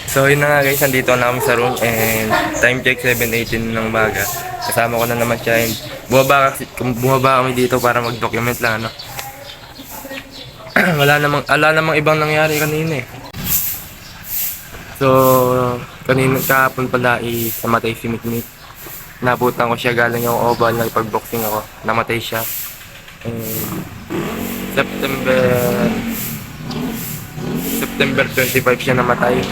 So yun na nga guys, nandito na kami sa room and time check 7:18 ng umaga. Kasama ko na naman siya and bumaba kami dito para mag-document lang ano. wala namang ibang nangyari kanina eh. So kanina kahapon pala namatay si Mikmik. Nabutan ko siya galing yung oval, nagpag-boxing ako. Namatay siya. And September September 25 siya namatay.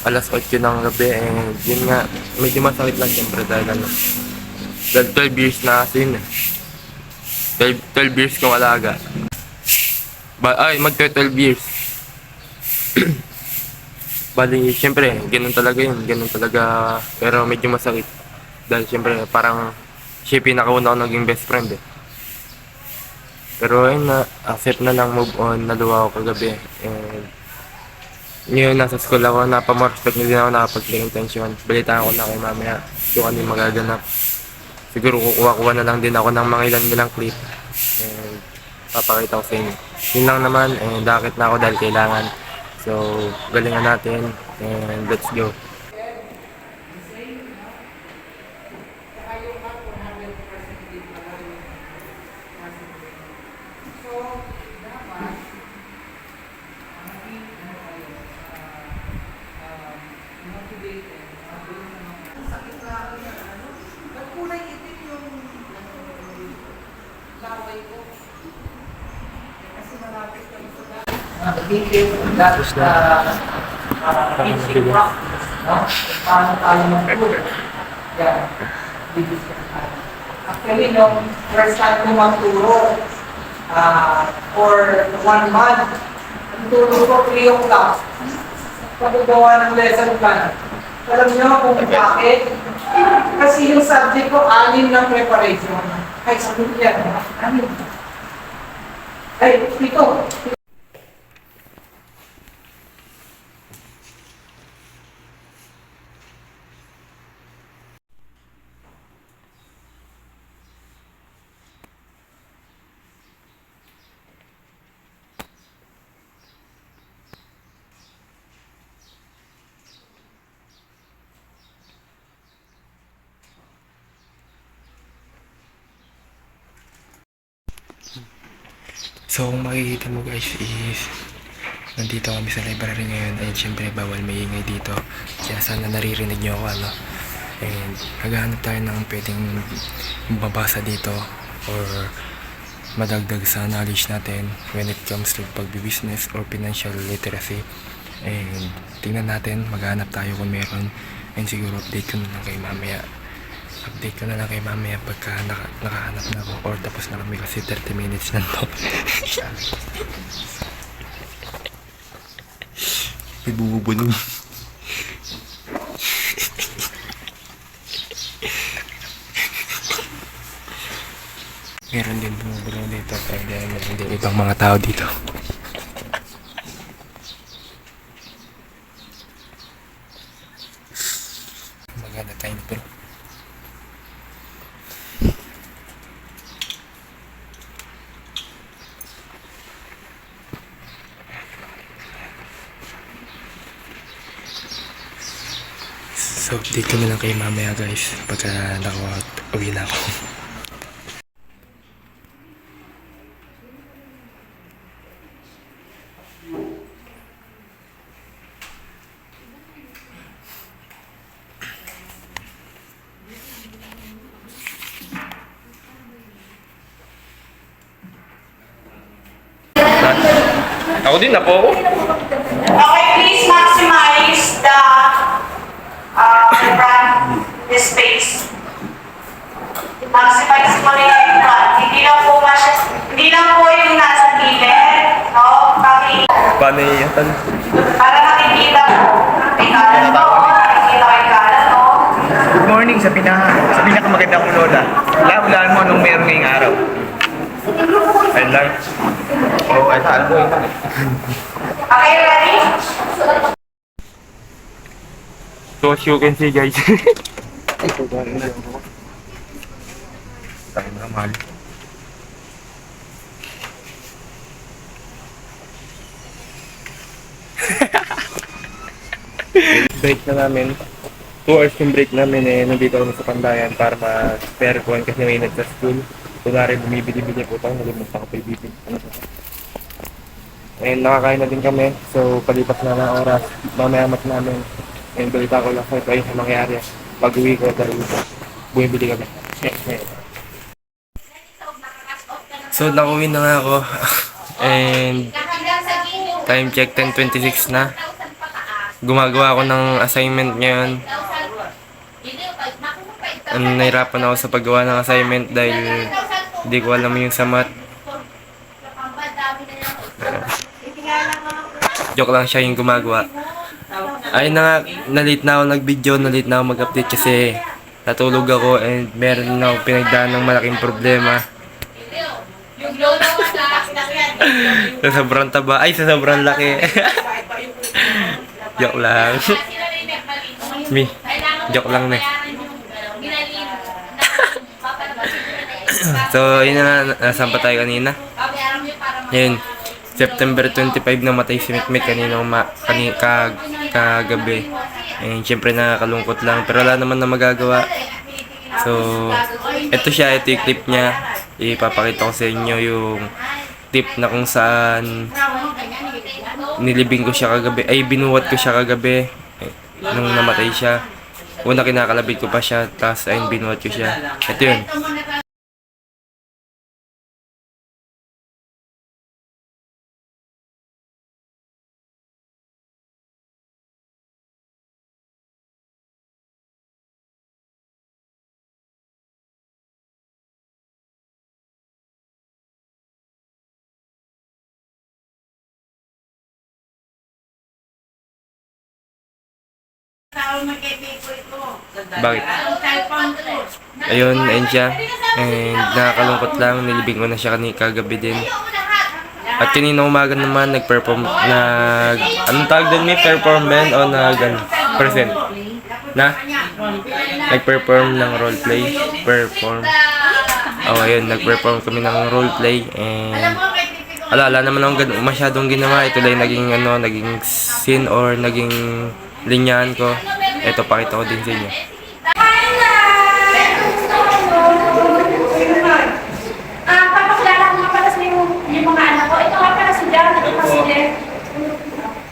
Alas 8 ng gabi and yun nga, medyo masakit lang siyempre dahil ano. Dahil 12 years na kasi yun eh. 12 years kong alaga. Mag-12 years. Bali, siyempre, ganun talaga yun. Ganun talaga, pero medyo masakit. Dahil siyempre, parang siya pinakauna ko naging best friend eh. Pero ayun na, accept na lang, move on, naluwa ako kagabi. And ngayon, nasa school ako, napamorespect na din ako nakapag-clear intention. Balitaan ko na kay mamaya kung ano yung magaganap. Siguro kukuha-kuha na lang din ako ng mga ilan clip. And papakita ko sa inyo. Yun lang naman, and dakit na ako dahil kailangan. So, galingan natin, and let's go. Tapos na basic rock, no? Paano tayo mag-tour? Yan. Actually, nung first time ko magturo, for 1 month, ang turo ko 3 o'clock. Pagagawa ng lesson plan. Alam niyo kung bakit? Kasi yung subject ko, 6 ng preparation. Ay, sabi niya, 6. Ay, 7. So kung makikita mo guys is nandito kami sa library ngayon and syempre bawal maingay dito kaya sana naririnig nyo ako ano and naghahanap tayo ng pwedeng mabasa dito or madagdag sa knowledge natin when it comes to pagbibusiness or financial literacy and tingnan natin maghahanap tayo kung meron and siguro update ko na lang kay mamaya pagka nakahanap na ako or tapos na kami kasi 30 minutes na to. Ibubulong. Meron din bumubulong dito pero meron din ibang mga tao dito. Maganda tayo bro. So, update ko na lang kayo mamaya guys pagka uwi na ako. Ako din na po ako. Okay, please maximize the front, the space. Maximize mo rin yung front. Hindi lang po yung nasa gilid, no? Paano yan? Para nakikita mo. May kanan mo, nakikita kay kanan mo. Good morning sa pinakamaganda kong lola. Hulaan mo anong meron ngayong araw. Ayun lang. Oo, ay saan ko ito. Okay, ready? So as you can see guys. Tayo na mahal. Break na namin. 2 hours yung break namin eh. Nandito kami sa Pandayan para ma-spare ko kasi may init sa school. Kunwari bumibili-bili po tayo. Nalimutan ko pa ibibili. And nakakain na din kami. So palipas na ng oras. Mamayamat namin. And balita ko lang sa yung mangyari. Pag uwi ko dahil bumibili kami. So nakauwi na nga ako. And time check 10:26 na. Gumagawa ako ng assignment ngayon. Nahirapan ako sa paggawa ng assignment dahil hindi ko alam yung sa math. Joke lang, siya yung gumagawa. Ay na nga, na-late na ako nag-video, na-late na ako mag-update kasi natulog ako and meron na ako pinagdaan ng malaking problema. Sa sobrang taba, ay sa sobrang laki. Joke lang. Joke lang na. So, yun na, nasaan pa tayo kanina? Yun, September 25 namatay si Mikmik kanina kagabi. And syempre nakakalungkot lang, pero wala naman na magagawa. So, ito siya, ito yung clip niya. Ipapakita ko sa inyo yung tip na kung saan nilibing ko siya kagabi, ay binuwat ko siya kagabi nung namatay siya. Una kinakalabit ko pa siya, tapos ayun binuwat ko siya. Ito yun. Bakit? Ayun, ayun siya. And nakakalungkot lang, nilibing ko na siya kagabi din. At kanina umaga naman, anong tawag doon, may perform ba o present? Nag-perform ng roleplay. Ayun, nag-perform kami ng roleplay. And wala naman akong masyadong ginawa. Ito lang naging scene or naging linyahan ko. Ito, pakita ko din sa inyo. Papakilala ko nga pala sa yung mga anak ko. Ito nga pala si Jan, ito pa si Jeff.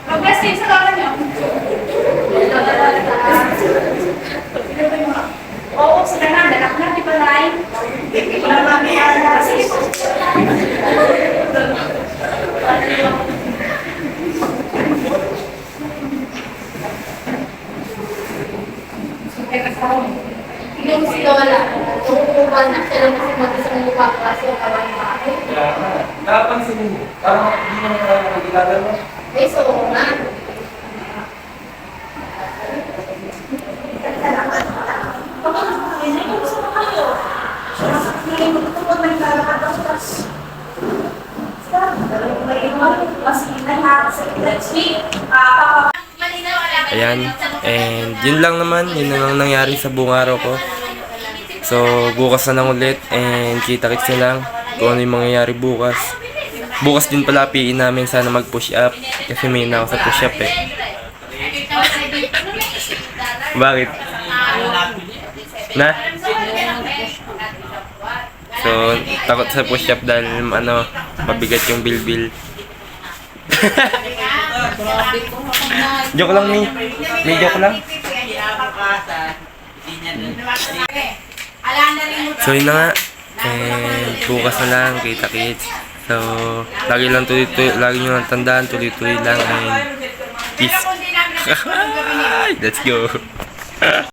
Mag-blessing sa lola niyo. Oo, sila na, anak na, di ba, Lai? Sige po. Yung si Lola, umuupan na siya lang kasi mag-isang mukha kasi yung kawan yung bakit. Nakapansin mo, parang hindi mo nakakagilala mo. Eh, so nga. Ayan, and yun lang naman, yun na lang nangyari sa buong araw ko. So, bukas na lang ulit, and kita-kits na lang kung ano yung mangyayari bukas. Bukas din pala piin namin sana mag-push up, kasi may na ako sa push up eh. Bakit? Na? So, takot sa push up dahil mabigat yung bilbil. Joke lang, may joke lang. So yun na nga, and bukas na lang, kita-kits. So, lagi nyo lang tandaan, tuloy-tuloy lang, and peace. Let's go.